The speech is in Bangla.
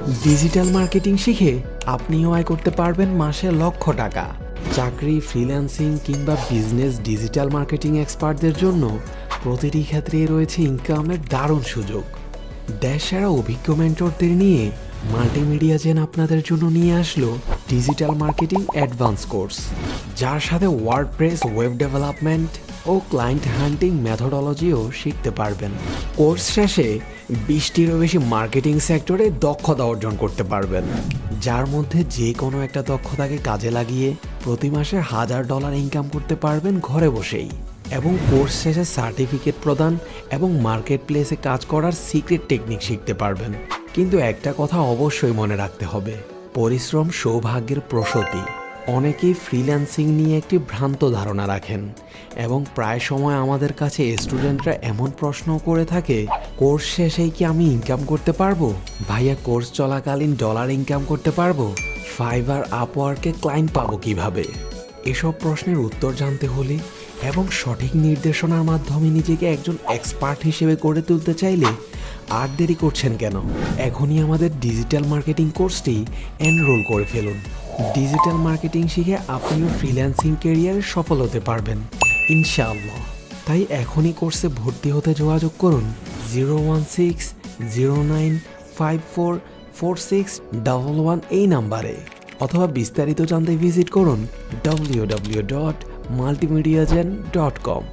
ডিজিটাল মার্কেটিং শিখে আপনিও আয় করতে পারবেন মাসে লক্ষ টাকা। চাকরি, ফ্রিল্যান্সিং কিংবা বিজনেস ডিজিটাল মার্কেটিং এক্সপার্টদের জন্য প্রতিটি ক্ষেত্রেই রয়েছে ইনকামের দারুণ সুযোগ। দেশসেরা অভিজ্ঞ মেন্টরদের নিয়ে মাল্টিমিডিয়া জেন আপনাদের জন্য নিয়ে আসলো ডিজিটাল মার্কেটিং অ্যাডভান্স কোর্স, যার সাথে ওয়ার্ডপ্রেস, ওয়েব ডেভেলপমেন্ট ও ক্লায়েন্ট হান্টিং মেথোডোলজিও শিখতে পারবেন। কোর্স শেষে 20টিরও বেশি মার্কেটিং সেক্টরে দক্ষতা অর্জন করতে পারবেন, যার মধ্যে যে কোনো একটা দক্ষতাকে কাজে লাগিয়ে প্রতি মাসে $1000 ইনকাম করতে পারবেন ঘরে বসেই। এবং কোর্স শেষে সার্টিফিকেট প্রদান এবং মার্কেট প্লেসে কাজ করার সিক্রেট টেকনিক শিখতে পারবেন। কিন্তু একটা কথা অবশ্যই মনে রাখতে হবে, পরিশ্রম সৌভাগ্যের প্রসূতি। অনেকেই ফ্রিল্যান্সিং নিয়ে একটি ভ্রান্ত ধারণা রাখেন এবং প্রায় সময় আমাদের কাছে স্টুডেন্টরা এমন প্রশ্ন করে থাকে, কোর্স শেষেই কি আমি ইনকাম করতে পারবো? ভাইয়া, কোর্স চলাকালীন ডলার ইনকাম করতে পারবো? ফাইবার, আপওয়ার্কে ক্লায়েন্ট পাবো কিভাবে? এসব প্রশ্নের উত্তর জানতে হলে এবং সঠিক নির্দেশনার মাধ্যমে নিজেকে একজন এক্সপার্ট হিসেবে গড়ে তুলতে চাইলে আর দেরি করছেন কেন? এখনই আমাদের ডিজিটাল মার্কেটিং কোর্সটি এনরোল করে ফেলুন। ডিজিটাল মার্কেটিং শিখে আপনিও ফ্রিল্যান্সিং ক্যারিয়ারে সফল হতে পারবেন ইনশাআল্লাহ। তাই এখনই কোর্সে ভর্তি হতে যোগাযোগ করুন 01609544611 এই নাম্বারে, অথবা বিস্তারিত জানতে ভিজিট করুন www.multimediagen.com।